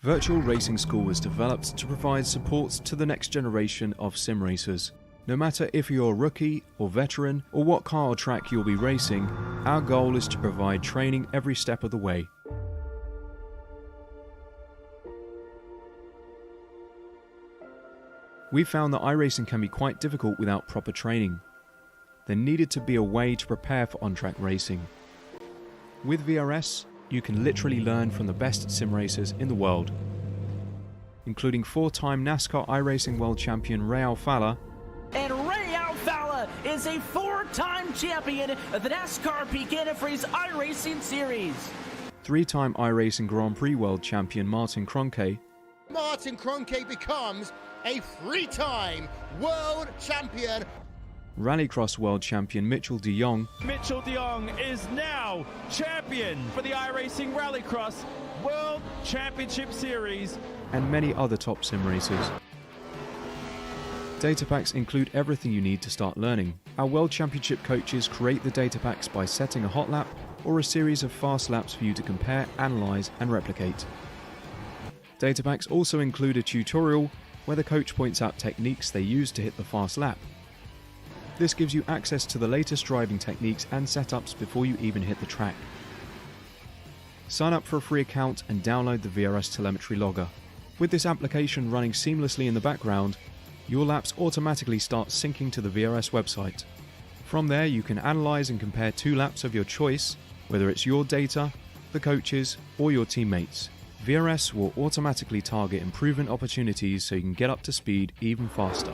Virtual Racing School was developed to provide support to the next generation of sim racers. No matter if you're a rookie or veteran or what car or track you'll be racing, our goal is to provide training every step of the way. We found that iRacing can be quite difficult without proper training. There needed to be a way to prepare for on-track racing. With VRS, you can literally learn from the best sim racers in the world, including four-time NASCAR iRacing World Champion Ray Alfalla. And Ray Alfalla is a four-time champion of the NASCAR Peak Antifreeze iRacing Series. Three-time iRacing Grand Prix World Champion Martin Kroenke. Martin Kroenke becomes a three-time world champion. Rallycross World Champion Mitchell de Jong. Mitchell de Jong is now champion for the iRacing Rallycross World Championship Series. And many other top sim racers. Data packs include everything you need to start learning. Our World Championship coaches create the data packs by setting a hot lap or a series of fast laps for you to compare, analyze, and replicate. Data packs also include a tutorial where the coach points out techniques they use to hit the fast lap. This gives you access to the latest driving techniques and setups before you even hit the track. Sign up for a free account and download the VRS telemetry logger. With this application running seamlessly in the background, your laps automatically start syncing to the VRS website. From there, you can analyze and compare two laps of your choice, whether it's your data, the coaches, or your teammates. VRS will automatically target improvement opportunities so you can get up to speed even faster.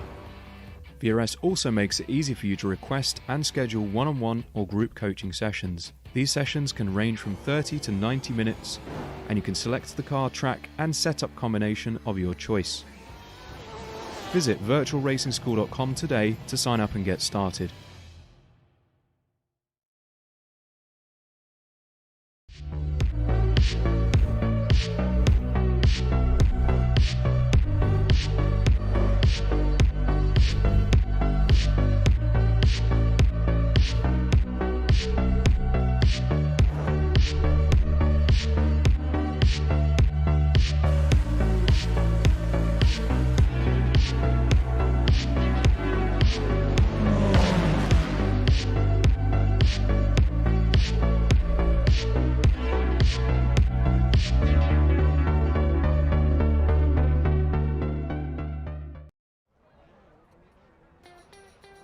VRS also makes it easy for you to request and schedule one-on-one or group coaching sessions. These sessions can range from 30 to 90 minutes, and you can select the car, track, and setup combination of your choice. Visit virtualracingschool.com today to sign up and get started.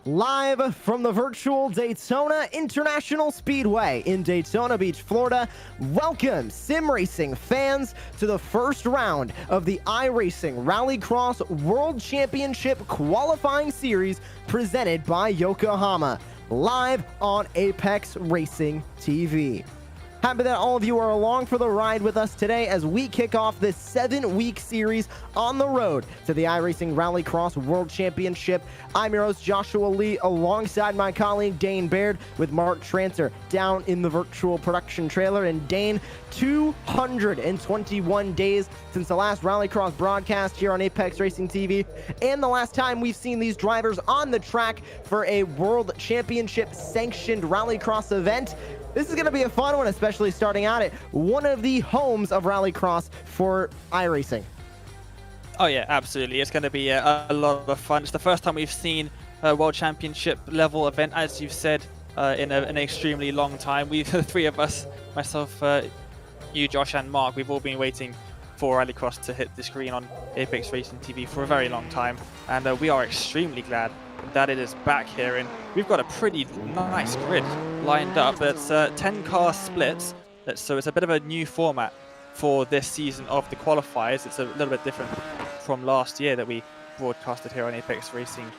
Live from the virtual Daytona International Speedway in Daytona Beach, Florida, welcome sim racing fans to the first round of the iRacing Rallycross World Championship Qualifying Series presented by Yokohama, live on Apex Racing TV. Happy that all of you are along for the ride with us today as we kick off this 7-week series on the road to the iRacing Rallycross World Championship. I'm your host, Joshua Lee, alongside my colleague Dane Baird with Mark Tranter down in the virtual production trailer. And Dane, 221 days since the last Rallycross broadcast here on Apex Racing TV, and the last time we've seen these drivers on the track for a World Championship sanctioned Rallycross event. This is going to be a fun one, especially starting out at one of the homes of Rallycross for iRacing. Oh yeah, absolutely. It's going to be a lot of fun. It's the first time we've seen a World Championship level event, as you've said, in an extremely long time. We've, the three of us, myself, you, Josh, and Mark, we've all been waiting for Rallycross to hit the screen on Apex Racing TV for a very long time, and we are extremely glad that it is back here, and we've got a pretty nice grid lined up. It's 10 car splits, so it's a bit of a new format for this season of the qualifiers. It's a little bit different from last year that we broadcasted here on Apex Racing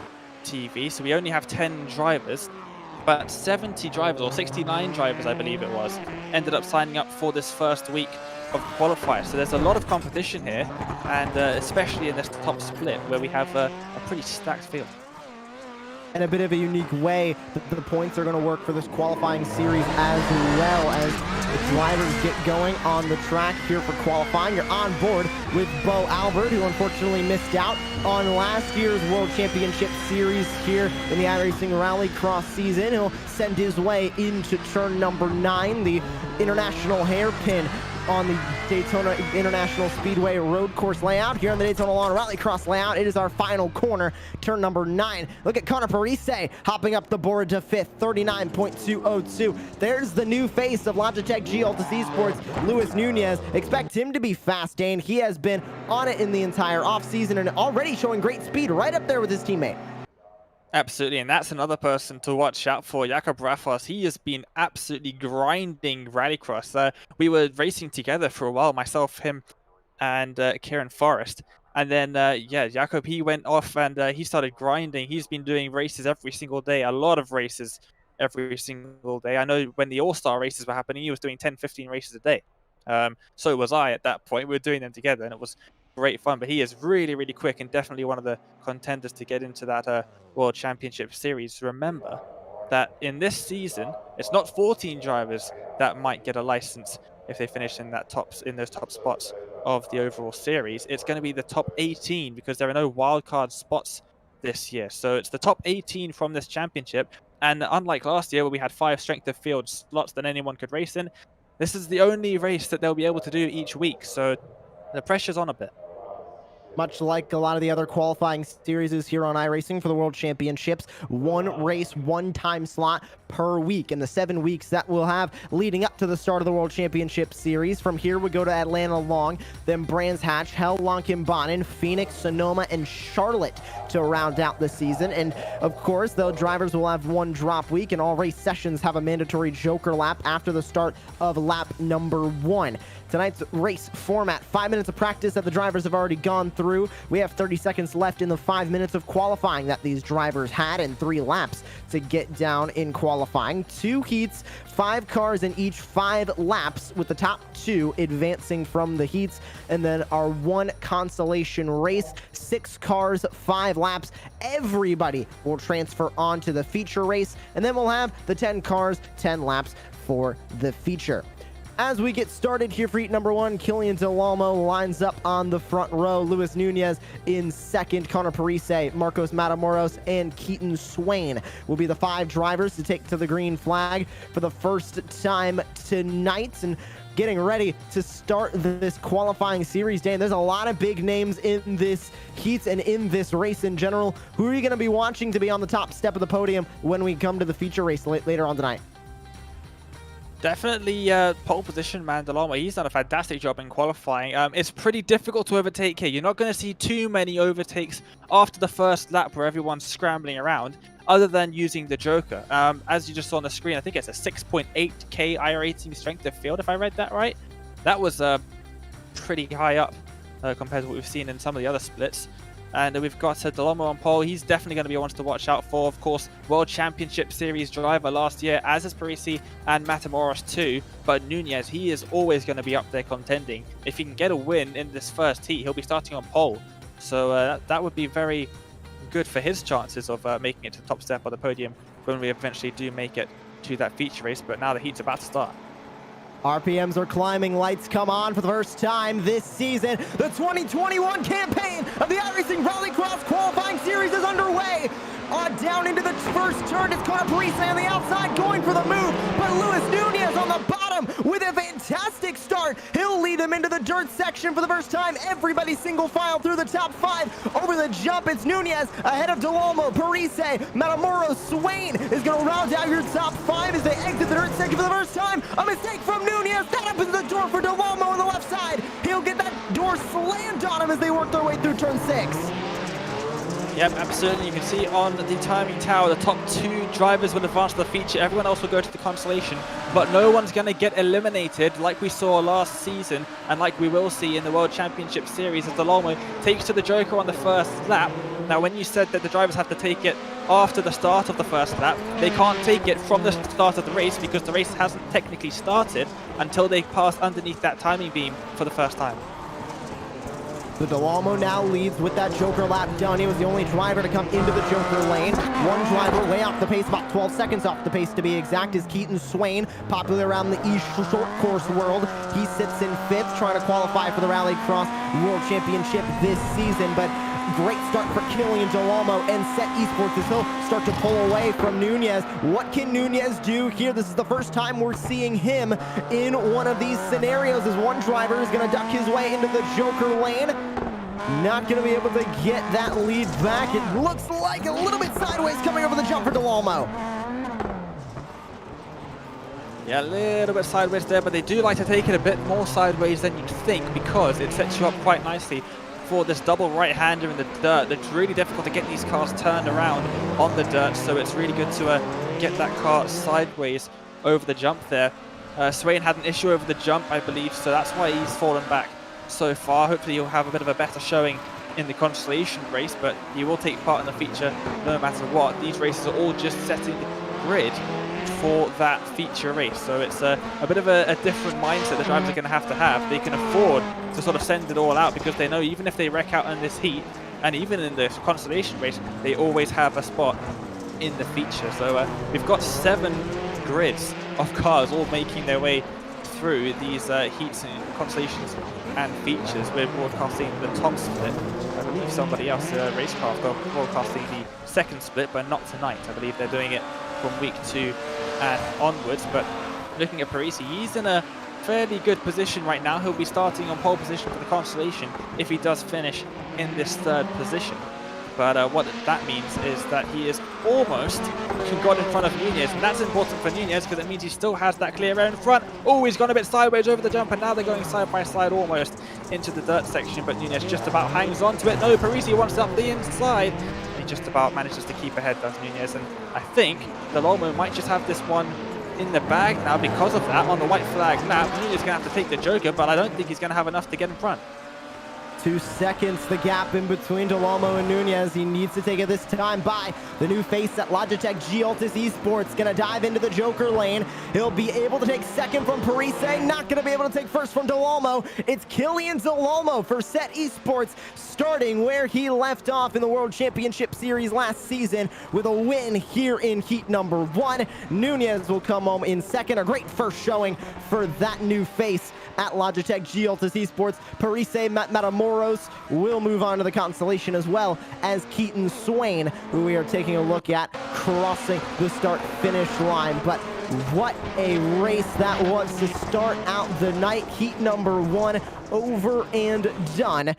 TV. So we only have 10 drivers, but 70 drivers, or 69 drivers I believe it was, ended up signing up for this first week of qualifiers. So there's a lot of competition here, and especially in this top split where we have a pretty stacked field. In a bit of a unique way, the points are going to work for this qualifying series as well as the drivers get going on the track here for qualifying. You're on board with Bo Albert, who unfortunately missed out on last year's World Championship Series here in the iRacing Rallycross season. He'll send his way into turn number 9, the international hairpin. on the Daytona International Speedway road course layout. Here on the Daytona Lawn Rallycross layout, it is our final corner, turn number 9. Look at Connor Parise hopping up the board to 5th, 39.202. There's the new face of Logitech G Altus Esports, Luis Nunez. Expect him to be fast, Dane. He has been on it in the entire offseason and already showing great speed right up there with his teammate. Absolutely, and that's another person to watch out for, Jakob Raffos. He has been absolutely grinding Rallycross. We were racing together for a while, myself, him, and Kieran Forrest. And then, yeah, Jakob, he went off and he started grinding. He's been doing races every single day, a lot of races every single day. I know when the All-Star races were happening, he was doing 10, 15 races a day. So was I at that point. We were doing them together, and it was great fun. But he is really, really quick and definitely one of the contenders to get into that World Championship Series. Remember that in this season, it's not 14 drivers that might get a license if they finish in those top spots of the overall series. It's going to be the top 18 because there are no wildcard spots this year. So it's the top 18 from this championship. And unlike last year where we had 5 strength of field slots that anyone could race in, this is the only race that they'll be able to do each week. So the pressure's on a bit. Much like a lot of the other qualifying series here on iRacing for the World Championships, 1 race, 1 time slot per week in the 7 weeks that we'll have leading up to the start of the World Championship Series. From here, we go to Atlanta Long, then Brands Hatch, Hell, Lonkenbanen, Phoenix, Sonoma, and Charlotte to round out the season. And of course, the drivers will have 1 drop week, and all race sessions have a mandatory Joker lap after the start of lap number 1. Tonight's race format, 5 minutes of practice that the drivers have already gone through. We have 30 seconds left in the 5 minutes of qualifying that these drivers had and 3 laps to get down in qualifying. 2 heats, 5 cars in each 5 laps, with the top 2 advancing from the heats. And then our 1 consolation race, 6 cars, 5 laps. Everybody will transfer on to the feature race. And then we'll have the 10 cars, 10 laps for the feature. As we get started here for heat number 1, Killian Delalmo lines up on the front row. Luis Nunez in second. Connor Parise, Marcos Matamoros, and Keaton Swain will be the 5 drivers to take to the green flag for the first time tonight. And getting ready to start this qualifying series, Dan, there's a lot of big names in this heat and in this race in general. Who are you going to be watching to be on the top step of the podium when we come to the feature race later on tonight? Definitely pole position, man. Delalmo, he's done a fantastic job in qualifying. It's pretty difficult to overtake here. You're not going to see too many overtakes after the first lap where everyone's scrambling around, other than using the Joker. As you just saw on the screen, I think it's a 6.8k iRacing strength of field, if I read that right. That was pretty high up compared to what we've seen in some of the other splits. And we've got Delalmo on pole. He's definitely going to be one to watch out for. Of course, World Championship Series driver last year, as is Parisi and Matamoros too. But Nunez, he is always going to be up there contending. If he can get a win in this first heat, he'll be starting on pole. So that would be very good for his chances of making it to the top step of the podium when we eventually do make it to that feature race. But now the heat's about to start. RPMs are climbing, lights come on for the first time this season. The 2021 campaign of the iRacing Rallycross qualifying series is underway. Down into the first turn, it's Connor Parise on the outside going for the move, but Luis Nunez on the bottom with a fantastic start. He'll lead them into the dirt section for the first time. Everybody single file through the top 5. Over the jump, it's Nunez ahead of Delalmo, Parise, Matamoros, Swain is going to round out your top 5 as they exit the dirt section for the first time. A mistake from Nunez. That opens the door for Delalmo on the left side. He'll get that door slammed on him as they work their way through turn 6. Yep, absolutely. You can see on the timing tower, the top 2 drivers will advance to the feature. Everyone else will go to the consolation, but no one's going to get eliminated like we saw last season and like we will see in the World Championship Series as Delalmo takes to the Joker on the first lap. Now, when you said that the drivers have to take it after the start of the first lap, they can't take it from the start of the race because the race hasn't technically started until they pass underneath that timing beam for the first time. The Delamo now leads with that Joker lap done. He was the only driver to come into the Joker lane. One driver way off the pace, about 12 seconds off the pace to be exact, is Keaton Swain, popular around the East short course world. He sits in 5th, trying to qualify for the Rallycross World Championship this season, but great start for Killian Delamo and Set Esports as he'll start to pull away from Nunez. What can Nunez do here? This is the first time we're seeing him in one of these scenarios, as one driver is going to duck his way into the Joker lane. Not going to be able to get that lead back. It looks like a little bit sideways coming over the jump for Delamo. Yeah, a little bit sideways there, but they do like to take it a bit more sideways than you'd think, because it sets you up quite nicely for this double right-hander in the dirt. It's really difficult to get these cars turned around on the dirt, so it's really good to get that car sideways over the jump there. Swain had an issue over the jump, I believe, so that's why he's fallen back so far. Hopefully he'll have a bit of a better showing in the Consolation race, but he will take part in the feature no matter what. These races are all just setting the grid for that feature race, so it's a bit of a different mindset the drivers are going to have. They can afford to sort of send it all out, because they know even if they wreck out in this heat and even in the Consolation race, they always have a spot in the feature. So we've got 7 grids of cars all making their way through these heats and Consolations and features. We're broadcasting the top split. I believe somebody else, Racecraft, are broadcasting the second split, but not tonight. I believe they're doing it from week 2 and onwards. But looking at Parisi, he's in a fairly good position right now. He'll be starting on pole position for the Consolation if he does finish in this 3rd position. But what that means is that he is almost got in front of Nunez, and that's important for Nunez because it means he still has that clear air in front. Oh, he's gone a bit sideways over the jump, and now they're going side by side almost into the dirt section, but Nunez just about hangs on to it. No, Parisi wants up the inside. He just about manages to keep ahead, does Nunez, and I think Delamo might just have this one in the bag now because of that. On the white flag lap, Nunez is going to have to take the Joker, but I don't think he's going to have enough to get in front. 2 seconds, the gap in between Delamo and Nunez. He needs to take it this time by the new face at Logitech G-Altis Esports. Gonna dive into the Joker lane. He'll be able to take 2nd from Parise. Not gonna be able to take 1st from Delamo. It's Killian Delamo for Set Esports, starting where he left off in the World Championship Series last season with a win here in heat number 1. Nunez will come home in 2nd. A great first showing for that new face at Logitech G-Altis Esports. Parise Matamoros will move on to the Consolation, as well as Keaton Swain, who we are taking a look at crossing the start-finish line. But what a race that was to start out the night. Heat number 1 over and done.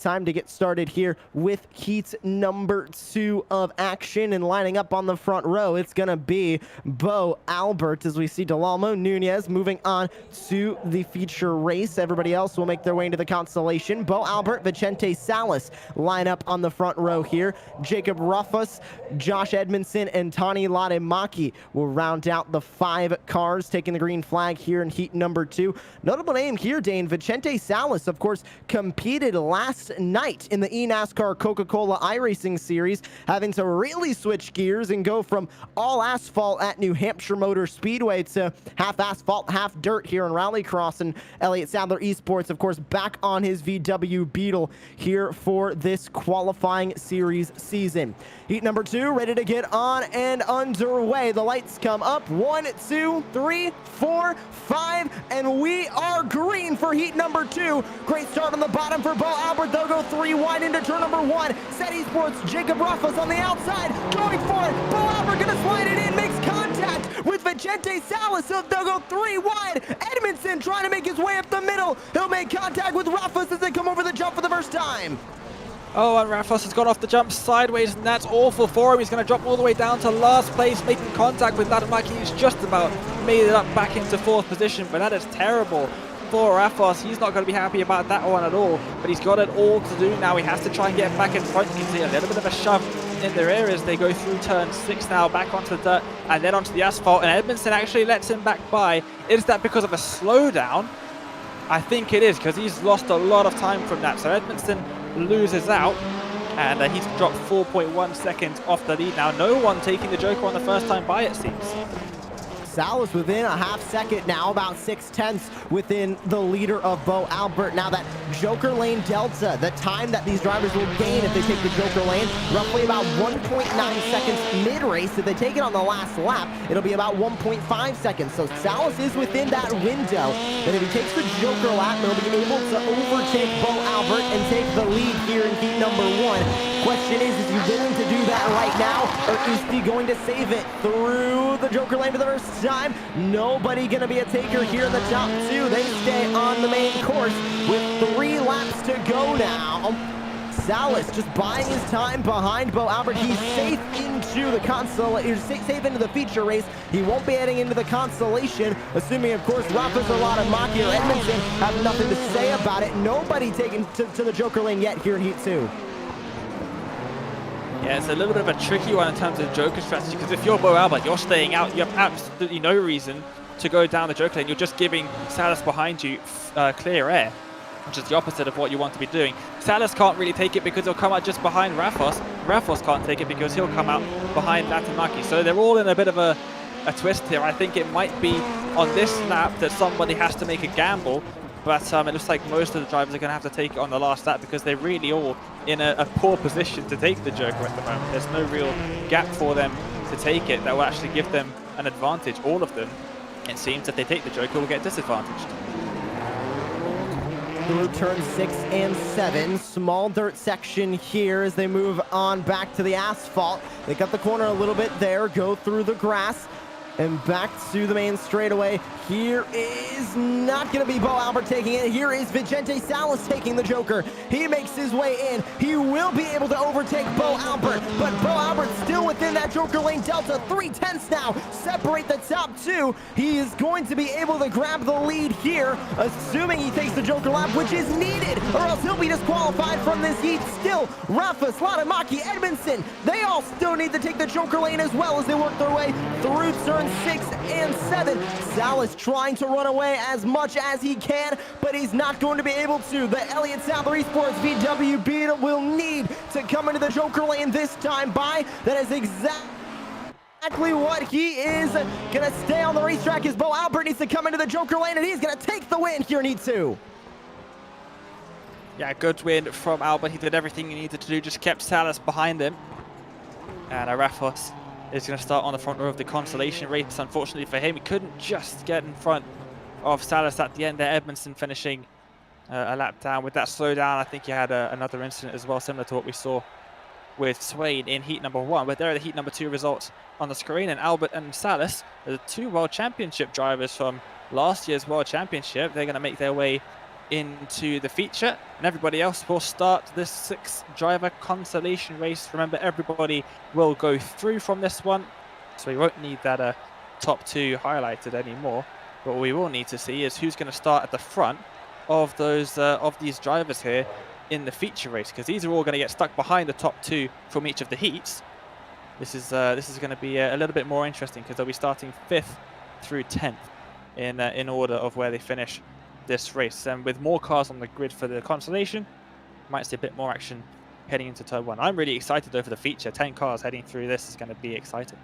Time to get started here with heat number 2 of action, and lining up on the front row, it's gonna be Bo Albert as we see Delamo, Nunez moving on to the feature race. Everybody else will make their way into the Consolation. Bo Albert, Vicente Salas line up on the front row here. Jacob Ruffus, Josh Edmondson, and Tani Lademaki will round out the 5 cars taking the green flag here in heat number 2. Notable name here, Dane, Vicente Salas, of course, competed last night in the eNASCAR Coca-Cola iRacing series, having to really switch gears and go from all asphalt at New Hampshire Motor Speedway to half asphalt, half dirt here in Rallycross. And Elliott Sadler Esports, of course, back on his VW Beetle here for this qualifying series season. Heat number 2 ready to get on and underway. The lights come up. 1, 2, 3, 4, 5, and we are green for heat number 2. Great start on the bottom for Bo Albert. They'll go 3 wide into turn number 1. Set Esports, Jacob Ruffus on the outside, going for it. Bo Albert gonna slide it in, makes contact with Vicente Salas. They'll go 3 wide. Edmondson trying to make his way up the middle. He'll make contact with Ruffus as they come over the jump for the first time. Oh, and Ruffus has gone off the jump sideways, and that's awful for him. He's going to drop all the way down to last place, making contact with Lademaki. He's just about made it up back into 4th position, but that is terrible for Ruffus. He's not going to be happy about that one at all, but he's got it all to do now. He has to try and get back in front. You can see a little bit of a shove in their ear as they go through turn 6 now, back onto the dirt and then onto the asphalt, and Edmondson actually lets him back by. Is that because of a slowdown? I think it is, because he's lost a lot of time from that. So Edmondson loses out, and he's dropped 4.1 seconds off the lead now. No one taking the Joker on the first time by, it seems. Salas within a half second now, about 6/10 within the leader of Bo Albert. Now that Joker Lane Delta, the time that these drivers will gain if they take the Joker Lane, roughly about 1.9 seconds mid-race. If they take it on the last lap, it'll be about 1.5 seconds. So Salas is within that window. And if he takes the Joker lap, he'll be able to overtake Bo Albert and take the lead here in heat number 1. Question is he willing to do that right now, or is he going to save it through the Joker Lane for the first time? Nobody going to be a taker here in the top 2. They stay on the main course with 3 laps to go now. Salas just buying his time behind Bo Albert. He's safe into the safe into the feature race. He won't be heading into the Consolation, assuming, of course, Rafa's a lot of Maki or Edmondson have nothing to say about it. Nobody taken to the Joker Lane yet here in heat 2. Yeah, it's a little bit of a tricky one in terms of Joker strategy, because if you're Bo Albert, you're staying out. You have absolutely no reason to go down the Joker Lane. You're just giving Salas behind you clear air, which is the opposite of what you want to be doing. Salas can't really take it because he'll come out just behind Rafos. Rafos can't take it because he'll come out behind Latamaki. So they're all in a bit of a twist here. I think it might be on this lap that somebody has to make a gamble, but it looks like most of the drivers are going to have to take it on the last lap because they're really all in a poor position to take the Joker at the moment. There's no real gap for them to take it that will actually give them an advantage. All of them, it seems, if they take the Joker, will get disadvantaged. Through turn 6 and 7, small dirt section here as they move on back to the asphalt. They cut the corner a little bit there, go through the grass, and back to the main straightaway. Here is not going to be Bo Albert taking it. Here is Vicente Salas taking the Joker. He makes his way in. He will be able to overtake Bo Albert, but Bo Albert still within that Joker Lane Delta. 3/10 now separate the top 2. He is going to be able to grab the lead here, assuming he takes the Joker lap, which is needed, or else he'll be disqualified from this heat. Still, Rafa, Slatamaki, Edmondson, they all still need to take the Joker Lane as well as they work their way through turn 6 and 7. Salas trying to run away as much as he can, but he's not going to be able to. The Elliott Sadler Esports VWB will need to come into the Joker Lane this time by. That is exactly what he is going to stay on the racetrack, as Bo Albert needs to come into the Joker Lane, and he's going to take the win here in heat 2. Yeah, good win from Albert. He did everything he needed to do, just kept Salas behind him. And Rafos is going to start on the front row of the Consolation race. Unfortunately for him, he couldn't just get in front of Salas at the end there. Edmondson finishing a lap down. With that slowdown, I think he had another incident as well, similar to what we saw with Swain in heat number 1. But there are the heat number 2 results on the screen. And Albert and Salas, the 2 World Championship drivers from last year's World Championship, they're going to make their way into the feature, and everybody else will start this 6-driver Consolation race. Remember, everybody will go through from this one, so we won't need that top 2 highlighted anymore. But what we will need to see is who's going to start at the front of those of these drivers here in the feature race, because these are all going to get stuck behind the top 2 from each of the heats. This is going to be a little bit more interesting, because they'll be starting 5th through 10th in order of where they finish this race. And with more cars on the grid for the Consolation, might see a bit more action heading into turn 1. I'm really excited over the feature. 10 cars heading through this is going to be exciting.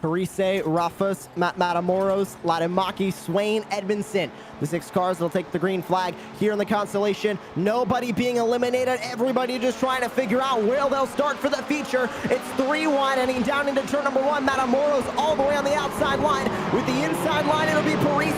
Parise, Rafos, Matamoros, Latamaki, Swain, Edmondson. The 6 cars that'll take the green flag here in the Consolation. Nobody being eliminated. Everybody just trying to figure out where they'll start for the feature. It's 3 wide heading down into turn number 1. Matamoros all the way on the outside line. With the inside line, it'll be Parise.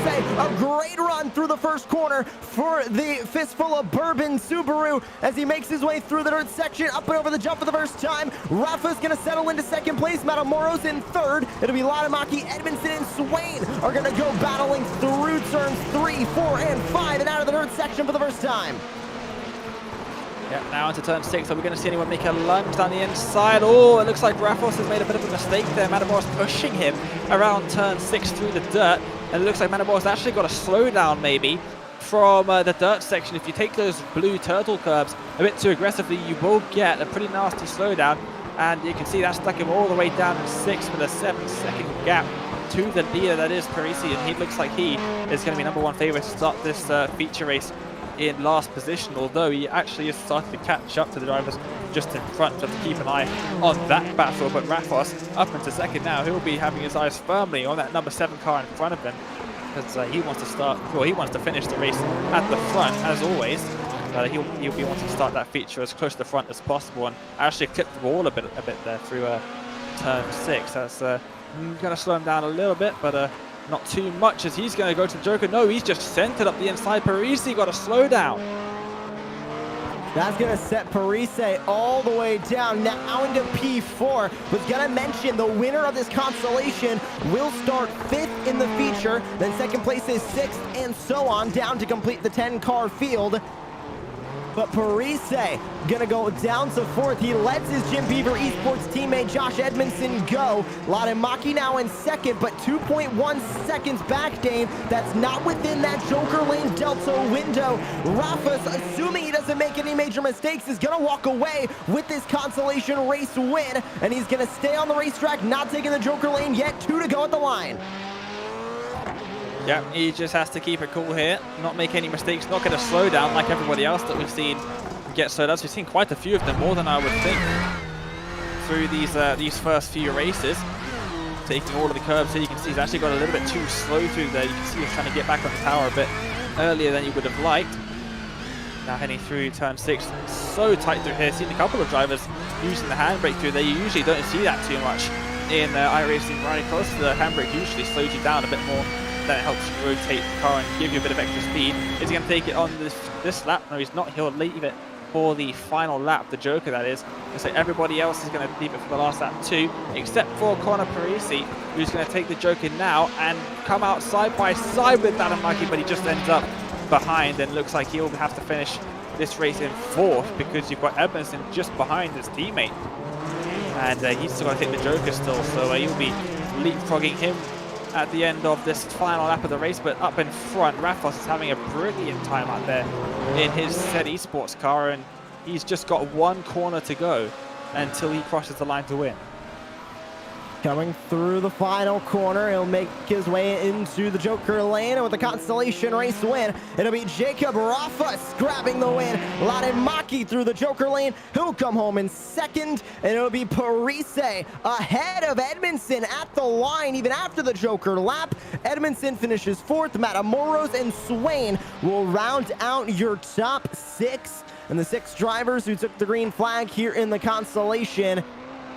A great run through the first corner for the Fistful of Bourbon Subaru as he makes his way through the dirt section, up and over the jump for the first time. Rafa's going to settle into 2nd place. Matamoros in 3rd. It'll be Latamaki, Edmondson, and Swain are going to go battling through turns 3, 4, and 5 and out of the dirt section for the first time. Yeah, now into turn 6. Are we going to see anyone make a lunge down the inside? Oh, it looks like Rafos has made a bit of a mistake there. Matamoros pushing him around turn 6 through the dirt. And it looks like Matamoros actually got a slowdown maybe from the dirt section. If you take those blue turtle curbs a bit too aggressively, you will get a pretty nasty slowdown. And you can see that stuck him all the way down to 6 with a 7-second gap to the leader, that is Parisi. And he looks like he is going to be #1 favorite to start this feature race in last position, although he actually has started to catch up to the drivers just in front. So have to keep an eye on that battle. But Rafos up into second now. He'll be having his eyes firmly on that number 7 car in front of him, because he wants to start, well, he wants to finish the race at the front as always. He'll be wanting to start that feature as close to the front as possible, and actually clipped the wall a bit there through turn 6. That's going to slow him down a little bit, but not too much, as he's going to go to the Joker. No, he's just centered up the inside. Parisi got a slowdown. That's going to set Parise all the way down, now into P4. Was going to mention the winner of this Consolation will start 5th in the feature, then second place is 6th, and so on, down to complete the 10-car field. But Parise gonna go down to 4th. He lets his Jim Beaver Esports teammate Josh Edmondson go. Maki now in 2nd, but 2.1 seconds back, Dane. That's not within that Joker Lane Delta window. Rafas, assuming he doesn't make any major mistakes, is gonna walk away with this Consolation race win, and he's gonna stay on the racetrack, not taking the Joker Lane yet. 2 to go at the line. Yeah, he just has to keep it cool here, not make any mistakes, not get a slowdown like everybody else that we've seen get slowdowns. We've seen quite a few of them, more than I would think, through these first few races. Taking all of the curbs here, you can see he's actually got a little bit too slow through there. You can see he's trying to get back on the tower a bit earlier than you would have liked. Now heading through turn 6, so tight through here. Seen a couple of drivers using the handbrake through there. You usually don't see that too much in iRacing Rallycross. The handbrake usually slows you down a bit more. Then it helps you rotate the car and give you a bit of extra speed. Is he going to take it on this lap? No, he's not. He'll leave it for the final lap, the Joker that is. And so everybody else is going to leave it for the last lap too, except for Connor Parisi, who's going to take the Joker now and come out side by side with Maki, but he just ends up behind, and looks like he'll have to finish this race in 4th, because you've got Edmondson just behind his teammate. And he's still going to take the Joker still, so he'll be leapfrogging him at the end of this final lap of the race. But up in front, Rafos is having a brilliant time out there in his said Esports car, and he's just got 1 corner to go until he crosses the line to win. Coming through the final corner, he'll make his way into the Joker lane, and with the Consolation race win, it'll be Jacob Rafas grabbing the win. Maki through the Joker lane, he'll come home in 2nd, and it'll be Parise ahead of Edmondson at the line, even after the Joker lap. Edmondson finishes 4th. Matamoros and Swain will round out your top 6, and the 6 drivers who took the green flag here in the Consolation.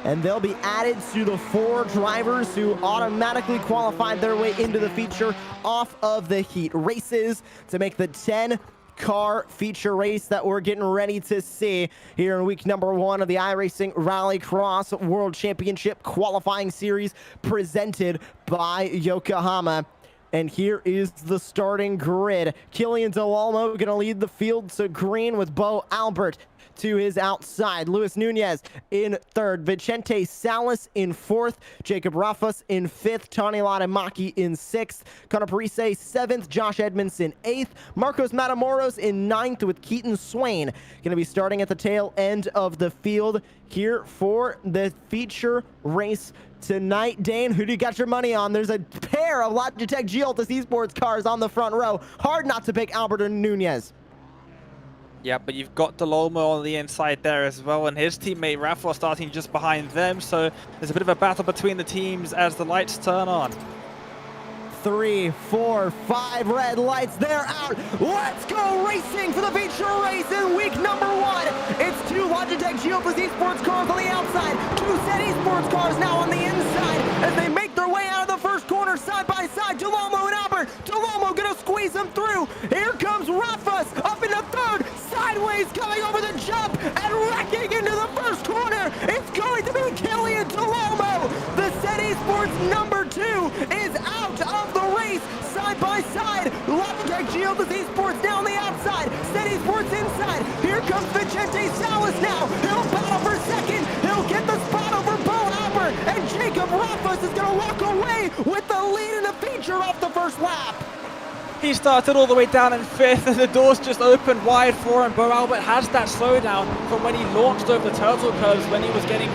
And they'll be added to the 4 drivers who automatically qualified their way into the feature off of the heat races to make the 10-car feature race that we're getting ready to see here in week number 1 of the iRacing Rallycross World Championship qualifying series presented by Yokohama. And here is the starting grid. Killian Delolmo going to lead the field to green, with Bo Albert to his outside. Luis Nunez in 3rd. Vicente Salas in 4th. Jacob Rafas in 5th. Tony Maki in 6th. Connor Parise 7th. Josh Edmondson 8th. Marcos Matamoros in 9th, with Keaton Swain going to be starting at the tail end of the field here for the feature race tonight. Dane, who do you got your money on? There's a pair of Logitech Gioltas Esports cars on the front row. Hard not to pick Albert and Nunez. Yeah, but you've got Delolmo on the inside there as well, and his teammate Rafa starting just behind them, so there's a bit of a battle between the teams as the lights turn on. 3, 4, 5 red lights, they're out. Let's go racing for the feature race in week number 1. It's 2 Logitech Gioltas Esports cars on the outside, 2 Set Esports cars now on the inside as they make their way out of the first corner side by side. Delolmo and Albert. Delolmo gonna squeeze them through. Here comes Rafas up into 3rd, sideways coming over the jump and wrecking into the first corner. It's going to be Killian Delolmo. The Set Esports number 2 is out of the race, side by side. Logitech Gioltas Esports down the outside, Set Esports inside. Here comes Vicente Salas now. He'll battle for 2nd. He'll get the spot over Bo Albert, and Jacob Rafas is going to walk away with the lead in the feature off the first lap. He started all the way down in 5th, and the doors just opened wide for him. Bo Albert has that slowdown from when he launched over the turtle curves when he was getting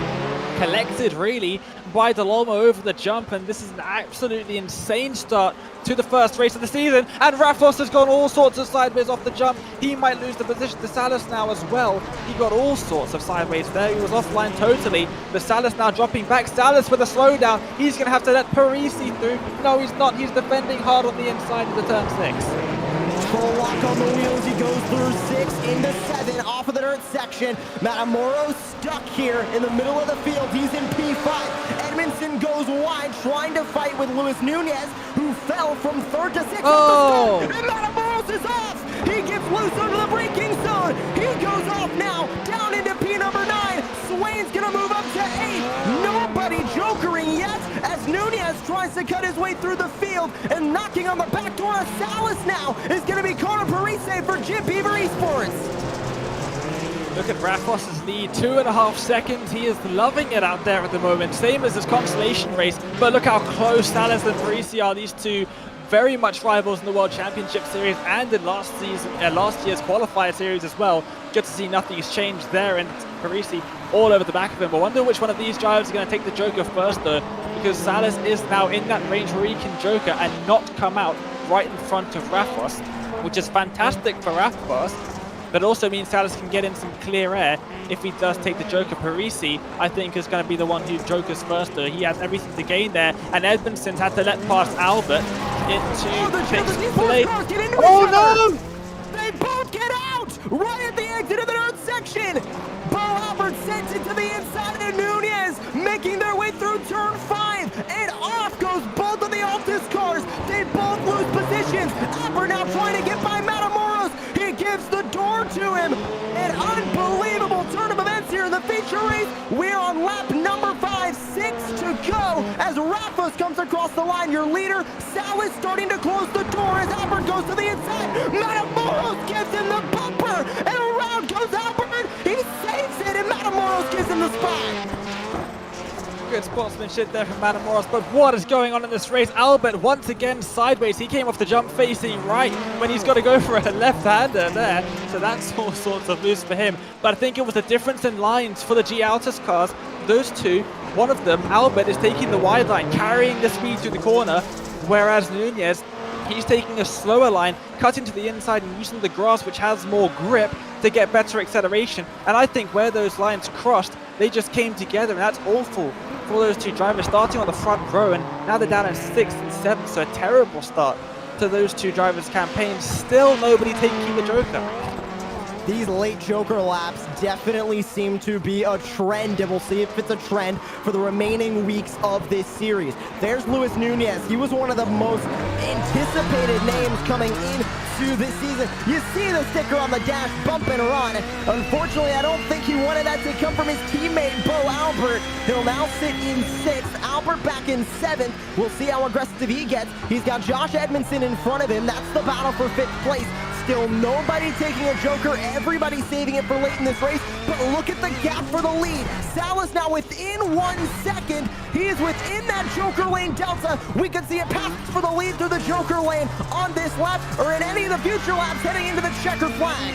collected really by Delolmo over the jump, and this is an absolutely insane start to the first race of the season. And Rafos has gone all sorts of sideways off the jump. He might lose the position to Salas now as well. He got all sorts of sideways there. He was offline totally, but Salas now dropping back. Salas with a slowdown. He's going to have to let Parisi through. No, he's not. He's defending hard on the inside of the turn 6. Full lock on the wheels, he goes through 6 into 7 off of the dirt section. Matamoro's stuck here in the middle of the field. He's in P5. Edmondson goes wide, trying to fight with Luis Nunez, who fell from 3rd to 6th. Oh! And Matamoros is off. He gets loose under the braking zone. He goes off now, down into P number 9. Swain's gonna move up to 8. Nobody jokering yet, as Nunez tries to cut his way through the field, and knocking on the back door of Salas now is gonna be Connor Parise for Jim Beaver Esports. Look at Rafos' lead, 2.5 seconds. He is loving it out there at the moment, same as his Consolation race. But look how close Salas and Parisi are. These two very much rivals in the World Championship Series and in last year's Qualifier Series as well. Good to see nothing's changed there, and Parisi all over the back of him. I wonder which one of these drivers are going to take the Joker first though, because Salas is now in that range where he can Joker and not come out right in front of Rafos, which is fantastic for Rafos. But also means Salas can get in some clear air if he does take the Joker. Parisi, I think, is going to be the one who Jokers first, though. He has everything to gain there, and Edmondson's had to let past Albert into 6th place. Oh no! They both get out right at the exit of the third section. Bo Albert sends it to the inside of Nunez, making their way through turn 5, and off goes both of the Altus cars. They both lose positions. Albert now trying to get by Matamoros. He gives the door to him. An unbelievable turn of events here in the feature race. We're on lap number 5, 6 to go as Rafos comes across the line. Your leader, Salas, starting to close the door as Albert goes to the inside. Matamoros gives him the bumper, and around goes Albert. He saves it, and Matamoros gives him the spot. Good sportsmanship there from Matamoros, but what is going on in this race? Albert once again sideways. He came off the jump facing right when he's got to go for a left-hander there, so that's all sorts of loose for him. But I think it was the difference in lines for the G Altus cars. Those two, one of them, Albert, is taking the wide line, carrying the speed through the corner, whereas Nunez, he's taking a slower line, cutting to the inside and using the grass, which has more grip, to get better acceleration. And I think where those lines crossed, they just came together, and that's awful for those two drivers, starting on the front row, and now they're down in 6th and 7th, so a terrible start to those two drivers' campaigns. Still nobody taking the Joker. These late Joker laps definitely seem to be a trend, and we'll see if it's a trend for the remaining weeks of this series. There's Luis Nunez. He was one of the most anticipated names coming into this season. You see the sticker on the dash, bump and run. Unfortunately, I don't think he wanted that to come from his teammate, Bo Albert. He'll now sit in 6th. Albert back in 7th. We'll see how aggressive he gets. He's got Josh Edmondson in front of him. That's the battle for 5th place. Still nobody taking a Joker, everybody saving it for late in this race, but look at the gap for the lead. Salas now within 1 second. He is within that Joker lane delta. We could see a pass for the lead through the Joker lane on this lap or in any of the future laps heading into the checkered flag.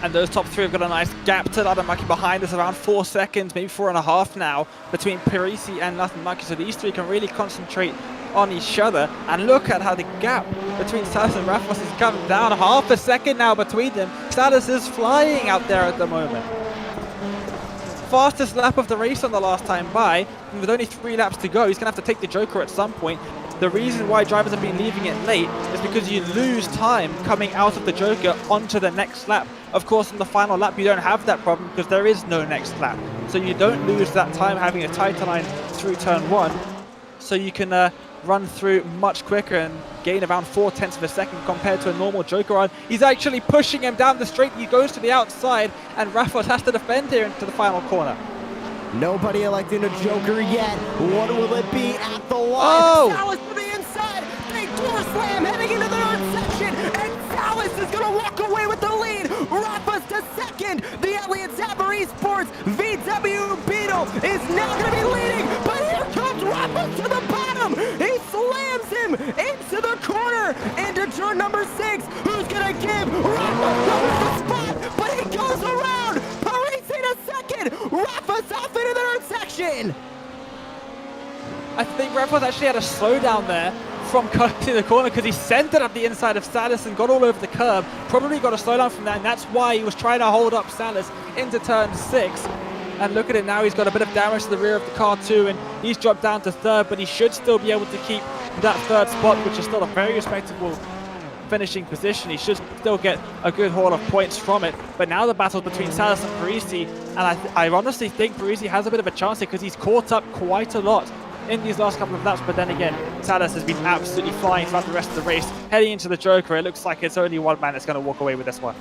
And those top three have got a nice gap to Latamaki behind us, around 4 seconds, maybe 4.5 now, between Parisi and Latamaki, so these three can really concentrate on each other. And look at how the gap between Salas and Rafos has come down, 0.5 second now between them. Salas is flying out there at the moment. Fastest lap of the race on the last time by, and with only 3 laps to go, he's going to have to take the Joker at some point. The reason why drivers have been leaving it late is because you lose time coming out of the Joker onto the next lap. Of course, in the final lap, you don't have that problem because there is no next lap. So you don't lose that time having a tighter line through turn 1. So you can run through much quicker and gain around 0.4 of a second compared to a normal Joker run. He's actually pushing him down the straight. He goes to the outside, and Rafos has to defend here into the final corner. Nobody electing a Joker yet. What will it be at the line? Oh! Salas to the inside. Big door slam heading into the third section. And Salas is going to walk away with the lead. Rafos to second. The Elliott Zapper Esports VW Beetle is now going to be leading. But here comes Rafos to the bottom. He slams him into the corner. Into turn number 6. Who's going to give Rafos the spot? But he goes around. Parisi in a second. Rafos off into the third Revos actually had a slowdown there from cutting the corner because he centered up the inside of Salas and got all over the curb. Probably got a slowdown from that, and that's why he was trying to hold up Salas into turn 6. And look at it now, he's got a bit of damage to the rear of the car too, and he's dropped down to 3rd, but he should still be able to keep that 3rd spot, which is still a very respectable finishing position. He should still get a good haul of points from it. But now the battle between Salas and Parisi, and I honestly think Parisi has a bit of a chance here because he's caught up quite a lot in these last couple of laps. But then again, Salas has been absolutely flying throughout the rest of the race. Heading into the Joker, it looks like it's only one man that's going to walk away with this one.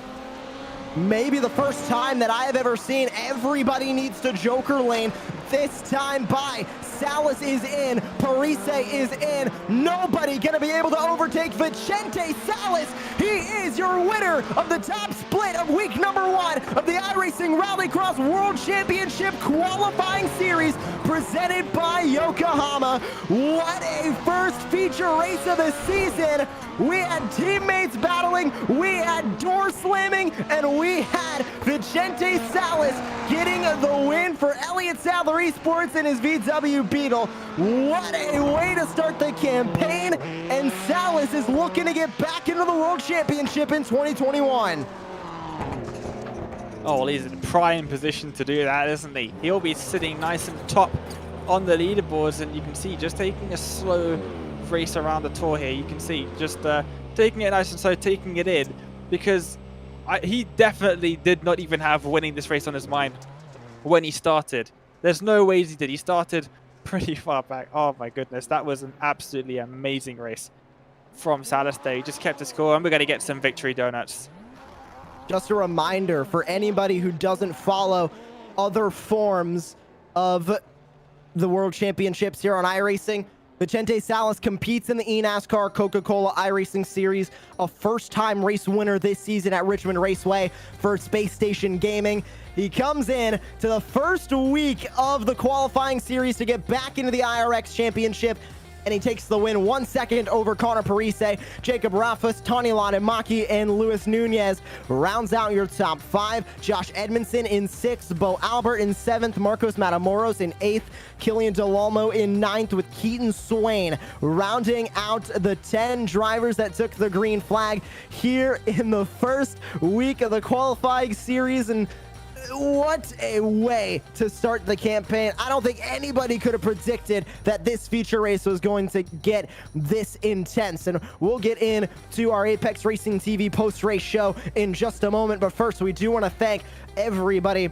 Maybe the first time that I have ever seen everybody needs to Joker lane. This time by Salas is in, Parise is in. Nobody gonna be able to overtake Vicente Salas. He is your winner of the top split of week number 1 of the iRacing Rallycross World Championship qualifying series presented by Yokohama. What a first feature race of the season. We had teammates battling, we had door slamming, and we had Vicente Salas getting the win for Elliott Sadler Esports and his VW Beetle. What a way to start the campaign, and Salas is looking to get back into the World Championship in 2021. Oh, well, he's in prime position to do that, isn't he? He'll be sitting nice and top on the leaderboards, and you can see just taking a slow race around the tour here. You can see just taking it nice and slow, taking it in, because he definitely did not even have winning this race on his mind when he started. There's no ways he did. He started pretty far back. Oh my goodness, that was an absolutely amazing race from Salas there. He just kept the score, and we're going to get some victory donuts. Just a reminder for anybody who doesn't follow other forms of the World Championships here on iRacing, Vicente Salas competes in the eNASCAR Coca-Cola iRacing Series, a first-time race winner this season at Richmond Raceway for Space Station Gaming. He comes in to the first week of the qualifying series to get back into the IRX Championship, and he takes the win 1 second over Connor Parise. Jacob Rafus, Tony Latimaki, and Luis Nunez rounds out your top 5. Josh Edmondson in 6th, Bo Albert in 7th, Marcos Matamoros in 8th, Killian DeLolmo in 9th, with Keaton Swain rounding out the 10 drivers that took the green flag here in the first week of the qualifying series. And what a way to start the campaign. I don't think anybody could have predicted that this feature race was going to get this intense. And we'll get into our Apex Racing TV post-race show in just a moment. But first, we do want to thank everybody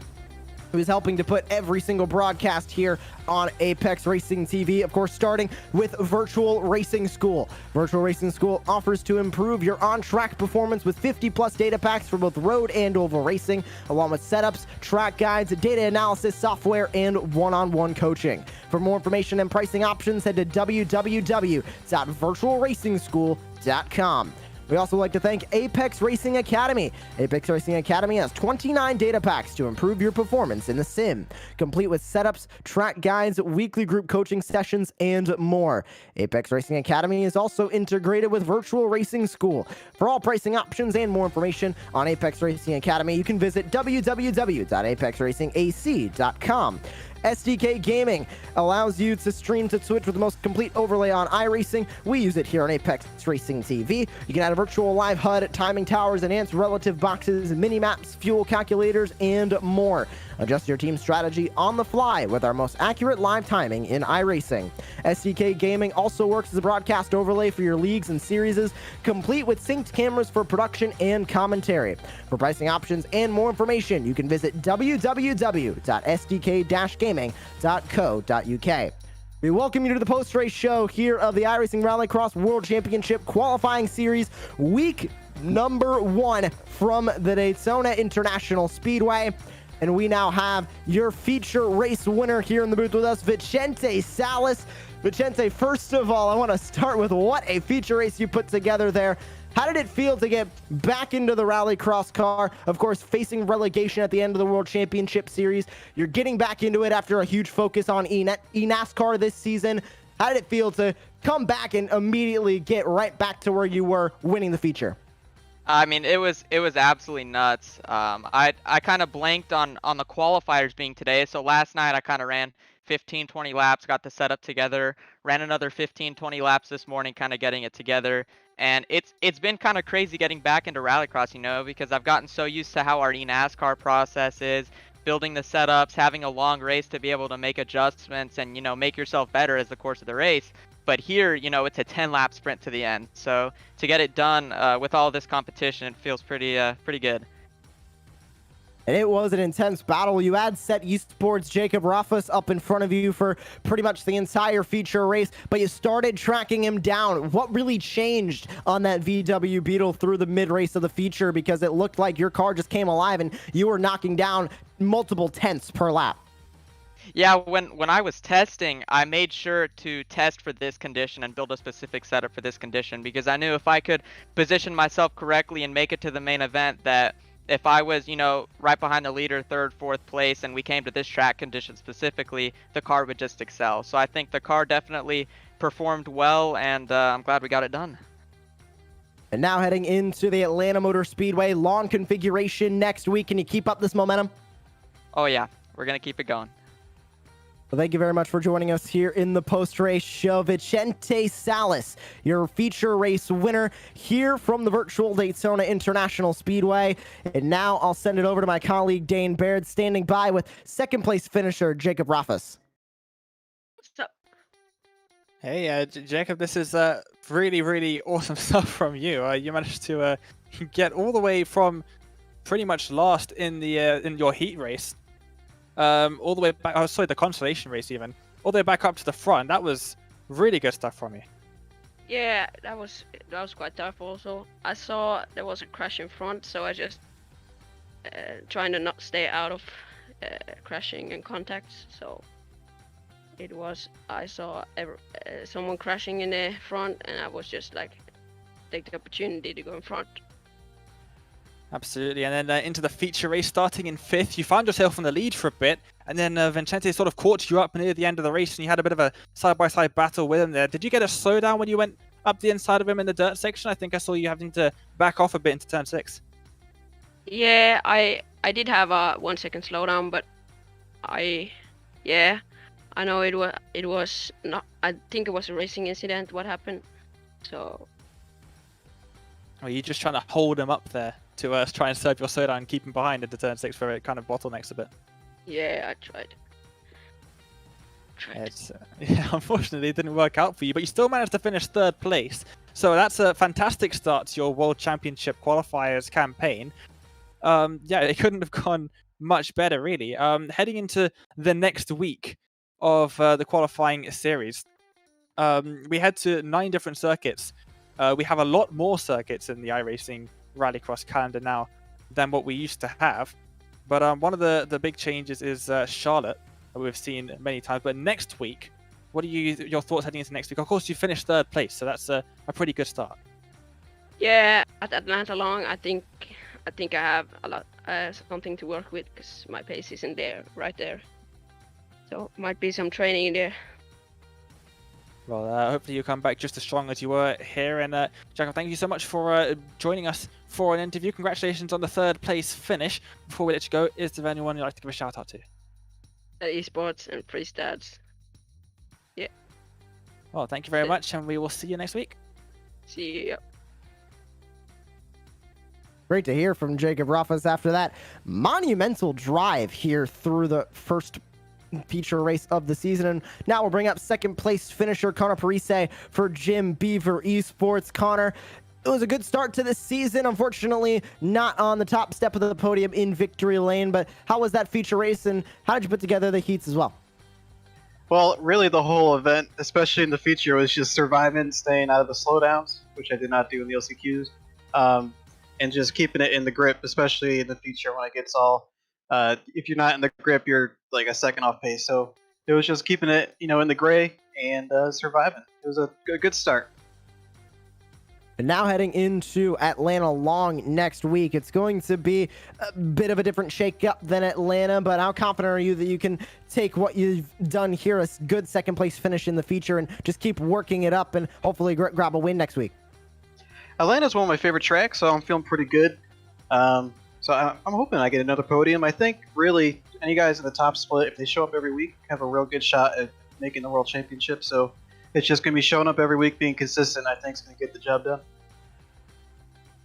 who's helping to put every single broadcast here on Apex Racing TV. Of course, starting with Virtual Racing School. Virtual Racing School offers to improve your on-track performance with 50+ data packs for both road and oval racing, along with setups, track guides, data analysis software, and one-on-one coaching. For more information and pricing options, head to www.virtualracingschool.com. We also like to thank Apex Racing Academy. Apex Racing Academy has 29 data packs to improve your performance in the sim, complete with setups, track guides, weekly group coaching sessions, and more. Apex Racing Academy is also integrated with Virtual Racing School. For all pricing options and more information on Apex Racing Academy, you can visit www.apexracingac.com. SDK Gaming allows you to stream to Twitch with the most complete overlay on iRacing. We use it here on Apex Racing TV. You can add a virtual live HUD, timing towers, enhanced relative boxes, mini-maps, fuel calculators, and more. Adjust your team strategy on the fly with our most accurate live timing in iRacing. SDK Gaming also works as a broadcast overlay for your leagues and series, complete with synced cameras for production and commentary. For pricing options and more information, you can visit www.sdk-gaming.co.uk. We welcome you to the post-race show here of the iRacing Rallycross World Championship Qualifying Series, week number 1 from the Daytona International Speedway. And we now have your feature race winner here in the booth with us, Vicente Salas. Vicente, first of all, I want to start with what a feature race you put together there. How did it feel to get back into the Rallycross car? Of course, facing relegation at the end of the World Championship Series. You're getting back into it after a huge focus on eNASCAR this season. How did it feel to come back and immediately get right back to where you were winning the feature? I mean, it was absolutely nuts. I kind of blanked on the qualifiers being today. So last night I kind of ran 15-20 laps, got the setup together, ran another 15-20 laps this morning, kind of getting it together. And it's been kind of crazy getting back into Rallycross, you know, because I've gotten so used to how our eNASCAR process is, building the setups, having a long race to be able to make adjustments and, you know, make yourself better as the course of the race. But here, you know, it's a 10-lap sprint to the end. So to get it done with all this competition, it feels pretty good. And it was an intense battle. You had set Esports Jacob Ruffus up in front of you for pretty much the entire feature race, but you started tracking him down. What really changed on that VW Beetle through the mid-race of the feature? Because it looked like your car just came alive and you were knocking down multiple tenths per lap. Yeah, when I was testing, I made sure to test for this condition and build a specific setup for this condition, because I knew if I could position myself correctly and make it to the main event, that if I was, you know, right behind the leader, third, fourth place, and we came to this track condition specifically, the car would just excel. So I think the car definitely performed well, and I'm glad we got it done. And now heading into the Atlanta Motor Speedway, long configuration next week. Can you keep up this momentum? Oh yeah, we're gonna keep it going. Well, thank you very much for joining us here in the post-race show. Vicente Salas, your feature race winner here from the virtual Daytona International Speedway. And now I'll send it over to my colleague Dane Baird, standing by with second place finisher Jacob Ruffus. What's up? Hey, Jacob, this is really, really awesome stuff from you. You managed to get all the way from pretty much last in the in your heat race, all the way back. Oh, sorry, the Consolation race even, all the way back up to the front. That was really good stuff from you. Yeah, that was quite tough. Also, I saw there was a crash in front, so I just trying to not stay out of crashing and contacts. So it was, I saw someone crashing in the front, and I was just like, take the opportunity to go in front. Absolutely, and then into the feature race, starting in 5th, you found yourself in the lead for a bit, and then Vicente sort of caught you up near the end of the race, and you had a bit of a side-by-side battle with him there. Did you get a slowdown when you went up the inside of him in the dirt section? I think I saw you having to back off a bit into turn 6. Yeah, I did have a 1 second slowdown, but I know it was not. I think it was a racing incident. What happened? So. Well, you're just trying to hold him up there to try and serve your slowdown and keep him behind into turn 6 for it kind of bottlenecks a bit. Yeah, I tried. Yeah, unfortunately, it didn't work out for you, but you still managed to finish 3rd place. So that's a fantastic start to your World Championship qualifiers campaign. Yeah, it couldn't have gone much better, really. Heading into the next week of the qualifying series, we head to 9 different circuits. We have a lot more circuits in the iRacing Rallycross calendar now than what we used to have. But one of the big changes is Charlotte, that we've seen many times. But next week, what are your thoughts heading into next week? Of course, you finished 3rd place, so that's a pretty good start. Yeah, at Atlanta Long, I think I have a lot something to work with, because my pace isn't there, right there. So might be some training in there. Well, hopefully you come back just as strong as you were here. And Jacob, thank you so much for joining us for an interview. Congratulations on the 3rd place finish. Before we let you go, is there anyone you'd like to give a shout out to? Esports and Freestats. Yeah. Well, thank you very much, and we will see you next week. See you. Great to hear from Jacob Ruffus after that monumental drive here through the first feature race of the season. And now we'll bring up second place finisher Connor Parise for Jim Beaver Esports. Connor, it was a good start to this season. Unfortunately, not on the top step of the podium in victory lane, but how was that feature race, and how did you put together the heats as well? Well, really the whole event, especially in the feature, was just surviving, staying out of the slowdowns, which I did not do in the LCQs, and just keeping it in the grip, especially in the feature when it gets all if you're not in the grip, you're like a second off pace. So it was just keeping it, in the gray and surviving. It was a good start. And now heading into Atlanta Long next week. It's going to be a bit of a different shake-up than Atlanta, but how confident are you that you can take what you've done here, a good second place finish in the feature, and just keep working it up and hopefully grab a win next week? Atlanta's one of my favorite tracks, so I'm feeling pretty good. So I'm hoping I get another podium. I think really any guys in the top split, if they show up every week, have a real good shot at making the World Championship. So It's just going to be showing up every week, being consistent. I think is going to get the job done.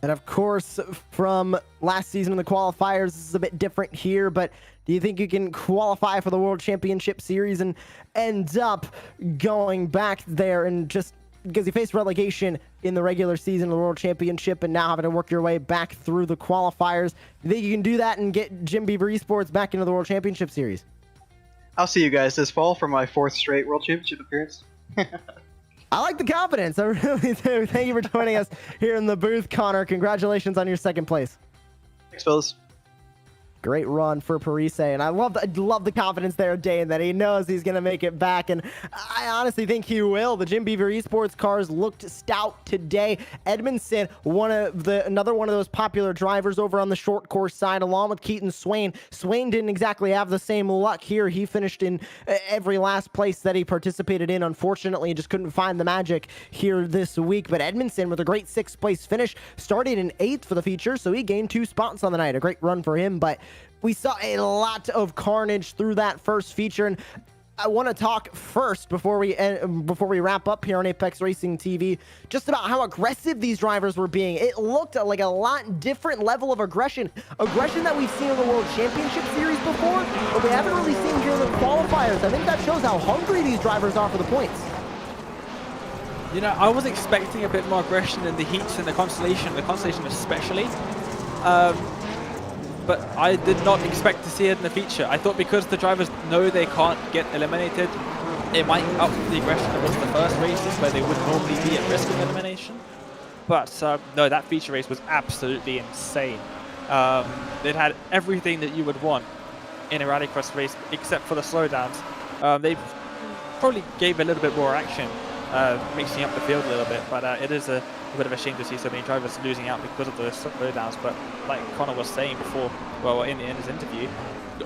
And of course, from last season in the qualifiers, this is a bit different here, but do you think you can qualify for the World Championship Series and end up going back there and just because you faced relegation in the regular season of the World Championship and now having to work your way back through the qualifiers, do you think you can do that and get Jim Beaver Esports back into the World Championship Series? I'll see you guys this fall for my 4th straight World Championship appearance. I like the confidence. I really do. Thank you for joining us here in the booth, Connor. Congratulations on your 2nd place. Thanks, fellas. Great run for Parise, and I love the confidence there, Dane, that he knows he's going to make it back, and I honestly think he will. The Jim Beaver Esports cars looked stout today. Edmondson, another one of those popular drivers over on the short course side, along with Keaton Swain. Swain didn't exactly have the same luck here. He finished in every last place that he participated in. Unfortunately, just couldn't find the magic here this week, but Edmondson with a great 6th place finish, started in 8th for the feature, so he gained 2 spots on the night. A great run for him, but we saw a lot of carnage through that first feature, and I want to talk first before we wrap up here on Apex Racing TV just about how aggressive these drivers were being. It looked like a lot different level of aggression that we've seen in the World Championship Series before, but we haven't really seen here in the qualifiers. I think that shows how hungry these drivers are for the points. You know, I was expecting a bit more aggression in the heats and the Consolation especially. But I did not expect to see it in the feature. I thought because the drivers know they can't get eliminated, it might up the aggression towards the first races where they would normally be at risk of elimination. But no, that feature race was absolutely insane. It had everything that you would want in a Rallycross race except for the slowdowns. They probably gave a little bit more action, mixing up the field a little bit, but it is a bit of a shame to see so many drivers losing out because of the slowdowns. But like Connor was saying before, well, in his interview,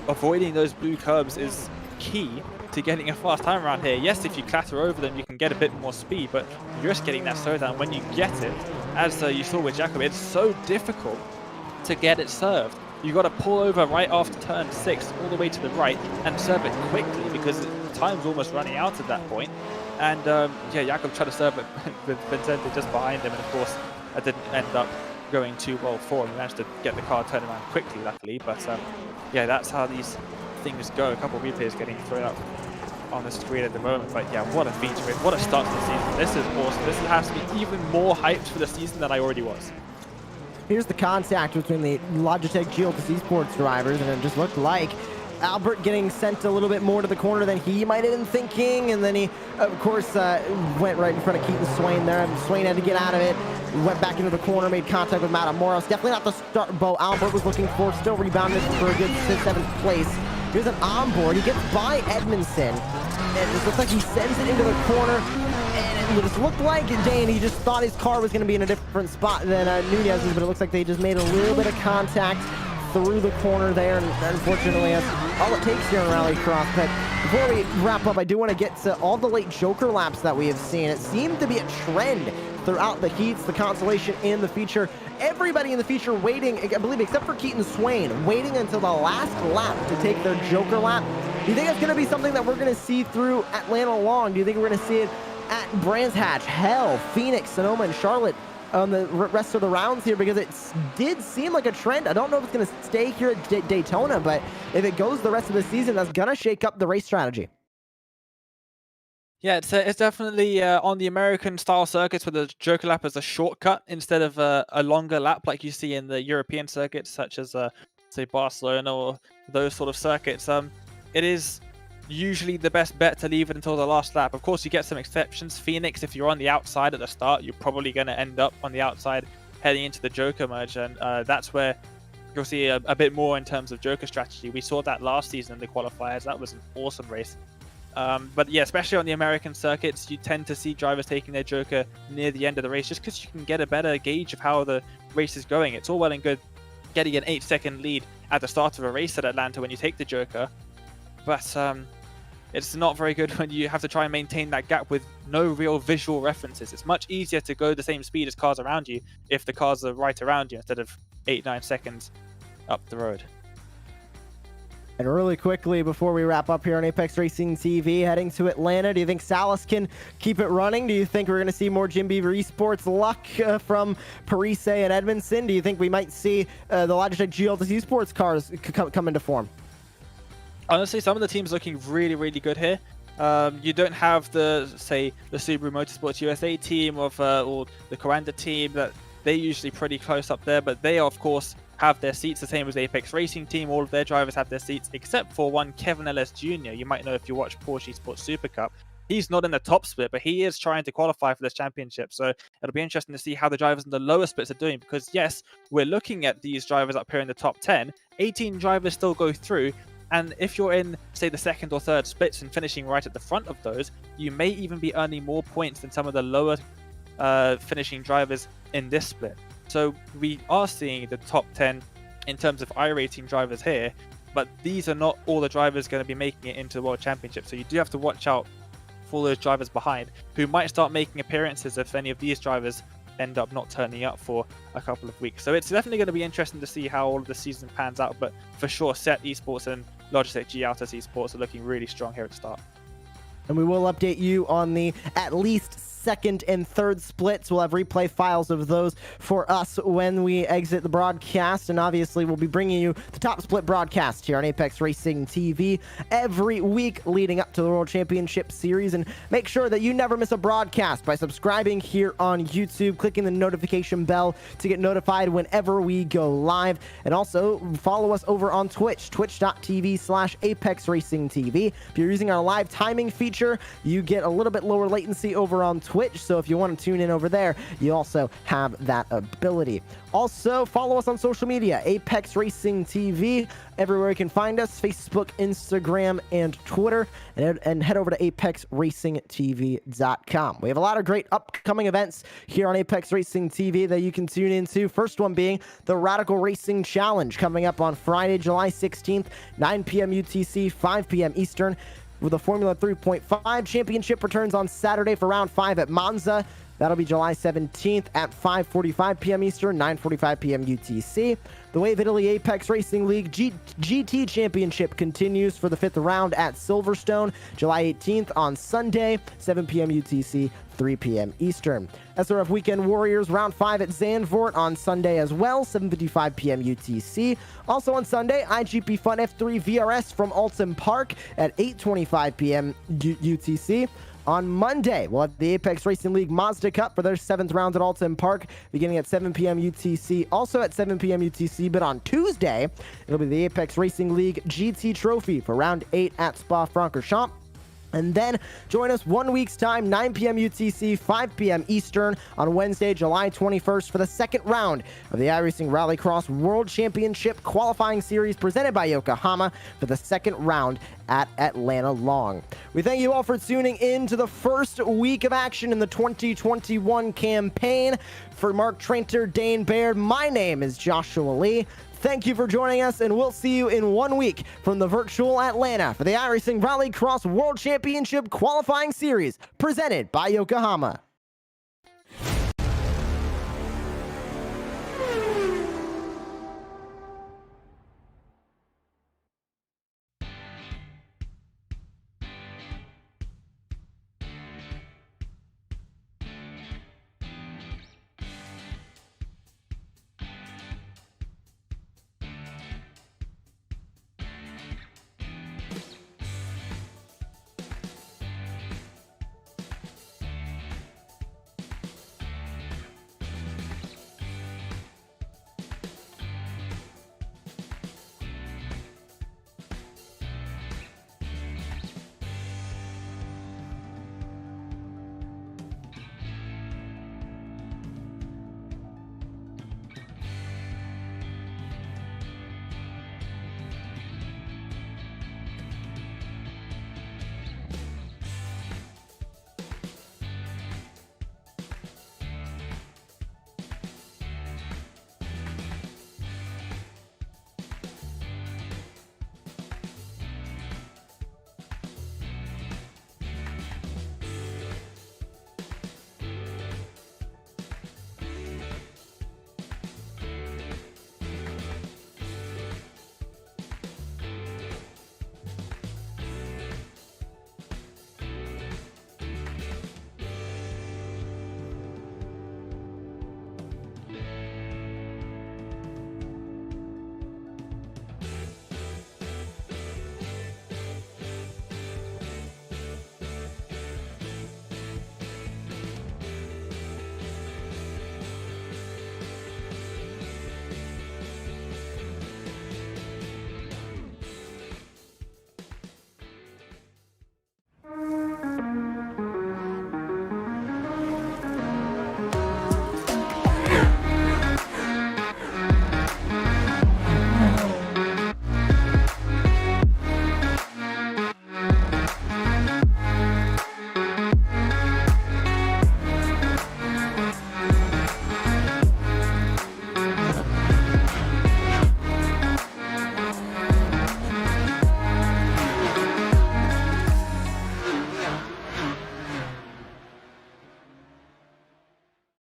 avoiding those blue curbs is key to getting a fast time around here. Yes, if you clatter over them, you can get a bit more speed, but you're just getting that slowdown. When you get it, as you saw with Jacob, it's so difficult to get it served. You got to pull over right after turn 6 all the way to the right and serve it quickly because time's almost running out at that point. And yeah, Jakob tried to serve it with Vincente just behind him, and of course it didn't end up going too well for him. He managed to get the car turned around quickly, luckily, but yeah, that's how these things go. A couple of replays getting thrown up on the screen at the moment, but yeah, what a feature, what a start to the season. This is awesome. This has to be even more hyped for the season than I already was. Here's the contact between the Logitech Geotis Esports drivers, and it just looked like Albert getting sent a little bit more to the corner than he might have been thinking, and then he, of course, went right in front of Keaton Swain there, and Swain had to get out of it, went back into the corner, made contact with Matamoros. Definitely not the start bow Albert was looking for, still rebounded for a good 7th place. Here's an onboard, he gets by Edmondson, and it just looks like he sends it into the corner, and it just looked like Dane, he just thought his car was going to be in a different spot than Nunez's, but it looks like they just made a little bit of contact through the corner there, and unfortunately that's all it takes here in Rallycross. But before we wrap up, I do want to get to all the late Joker laps that we have seen. It seemed to be a trend throughout the heats, the Consolation, and the feature. Everybody in the feature waiting, I believe, except for Keaton Swain, waiting until the last lap to take their Joker lap. Do you think it's going to be something that we're going to see through Atlanta Long? Do you think we're going to see it at Brands Hatch, Hell, Phoenix, Sonoma, and Charlotte on the rest of the rounds here? Because it did seem like a trend. I don't know if it's going to stay here at Daytona, but if it goes the rest of the season, that's going to shake up the race strategy. Yeah, it's definitely on the American-style circuits where the Joker lap is a shortcut instead of a longer lap like you see in the European circuits, such as, say, Barcelona or those sort of circuits. It is usually the best bet to leave it until the last lap. Of course, you get some exceptions. Phoenix, if you're on the outside at the start, you're probably going to end up on the outside heading into the Joker merge, and that's where you'll see a bit more in terms of Joker strategy. We saw that last season in the qualifiers. That was an awesome race. But yeah, especially on the American circuits, you tend to see drivers taking their Joker near the end of the race just because you can get a better gauge of how the race is going. It's all well and good getting an 8-second lead at the start of a race at Atlanta when you take the Joker, but it's not very good when you have to try and maintain that gap with no real visual references. It's much easier to go the same speed as cars around you if the cars are right around you instead of 8-9 seconds up the road. And really quickly, before we wrap up here on Apex Racing TV, heading to Atlanta, do you think Salas can keep it running? Do you think we're going to see more Jim Beaver Esports luck from Parise and Edmondson? Do you think we might see the Logitech GLTC Esports cars come into form? Honestly, some of the teams looking really, really good here. You don't have the Subaru Motorsports USA team or the Coranda team that they're usually pretty close up there, but they of course have their seats the same as the Apex Racing team. All of their drivers have their seats except for one Kevin Ellis Jr. You might know if you watch Porsche Esports Super Cup. He's not in the top split, but he is trying to qualify for this championship. So it'll be interesting to see how the drivers in the lower splits are doing, because yes, we're looking at these drivers up here in the top 10. 18 drivers still go through. And if you're in, say, the second or third splits and finishing right at the front of those, you may even be earning more points than some of the lower finishing drivers in this split. So we are seeing the top 10 in terms of iRacing drivers here, but these are not all the drivers going to be making it into the World Championship. So you do have to watch out for those drivers behind who might start making appearances if any of these drivers end up not turning up for a couple of weeks. So it's definitely going to be interesting to see how all of the season pans out, but for sure Set Esports and Logitech G Autos Esports are looking really strong here at the start. And we will update you on the at least second and third splits. We'll have replay files of those for us when we exit the broadcast, and obviously we'll be bringing you the top split broadcast here on Apex Racing TV every week leading up to the World Championship Series. And make sure that you never miss a broadcast by subscribing here on YouTube, clicking the notification bell to get notified whenever we go live, and also follow us over on Twitch, twitch.tv/Apex Racing TV. If you're using our live timing feature, you get a little bit lower latency over on Twitch, so if you want to tune in over there, you also have that ability. Also, follow us on social media, Apex Racing TV, everywhere you can find us, Facebook, Instagram, and Twitter, and head over to apexracingtv.com. We have a lot of great upcoming events here on Apex Racing TV that you can tune into. First one being the Radical Racing Challenge, coming up on Friday, July 16th, 9 p.m. UTC, 5 p.m. Eastern. With the Formula 3.5 Championship returns on Saturday for round 5 at Monza. That'll be July 17th at 5:45 p.m. Eastern, 9:45 p.m. UTC. The Wave Italy Apex Racing League GT Championship continues for the 5th round at Silverstone, July 18th on Sunday, 7 p.m. UTC, 3 p.m. Eastern. SRF Weekend Warriors Round 5 at Zandvoort on Sunday as well, 7:55 p.m. UTC. Also on Sunday, IGP Fun F3 VRS from Alton Park at 8:25 p.m. UTC. On Monday, we'll have the Apex Racing League Mazda Cup for their 7th round at Alton Park, beginning at 7 p.m. UTC, also at 7 p.m. UTC, but on Tuesday, it'll be the Apex Racing League GT Trophy for round 8 at Spa-Francorchamps. And then join us 1 week's time, 9 p.m. UTC, 5 p.m. Eastern on Wednesday, July 21st for the second round of the iRacing Rallycross World Championship Qualifying Series presented by Yokohama for the second round at Atlanta Long. We thank you all for tuning in to the first week of action in the 2021 campaign. For Mark Tranter, Dane Baird, my name is Joshua Lee. Thank you for joining us, and we'll see you in 1 week from the virtual Atlanta for the iRacing Rallycross World Championship Qualifying Series presented by Yokohama.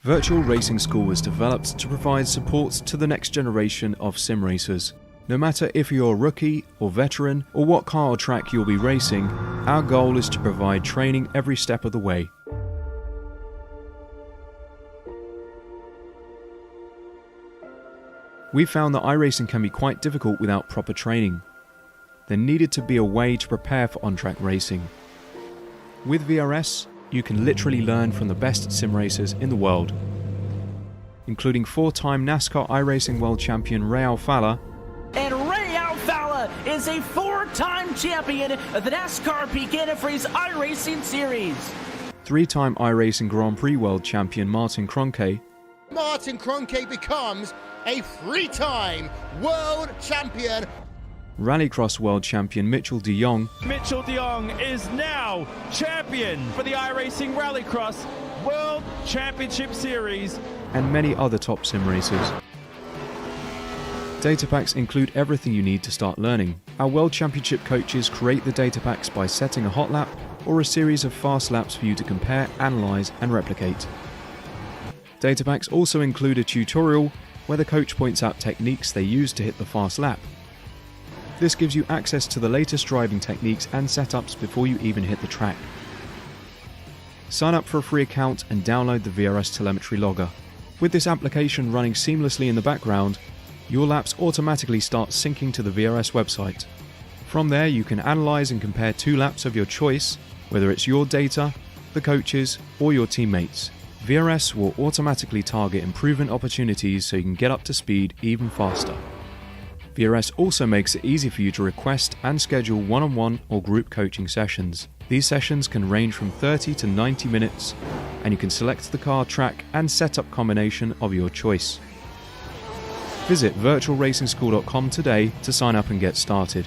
Virtual Racing School was developed to provide support to the next generation of sim racers. No matter if you're a rookie or veteran or what car or track you'll be racing, our goal is to provide training every step of the way. We found that iRacing can be quite difficult without proper training. There needed to be a way to prepare for on-track racing. With VRS, you can literally learn from the best sim racers in the world, including 4-time NASCAR iRacing World Champion Ray Alfala. And Ray Alfala is a 4-time champion of the NASCAR Peak Antifreeze iRacing Series. 3-time iRacing Grand Prix World Champion Martin Kroenke. Martin Kroenke becomes a 3-time world champion. Rallycross World Champion Mitchell de Jong. Mitchell de Jong is now champion for the iRacing Rallycross World Championship Series. And many other top sim racers. Data packs include everything you need to start learning. Our World Championship coaches create the data packs by setting a hot lap or a series of fast laps for you to compare, analyze, and replicate. Data packs also include a tutorial where the coach points out techniques they use to hit the fast lap. This gives you access to the latest driving techniques and setups before you even hit the track. Sign up for a free account and download the VRS telemetry logger. With this application running seamlessly in the background, your laps automatically start syncing to the VRS website. From there, you can analyze and compare 2 laps of your choice, whether it's your data, the coaches, or your teammates. VRS will automatically target improvement opportunities so you can get up to speed even faster. VRS also makes it easy for you to request and schedule one-on-one or group coaching sessions. These sessions can range from 30 to 90 minutes, and you can select the car, track, and setup combination of your choice. Visit virtualracingschool.com today to sign up and get started.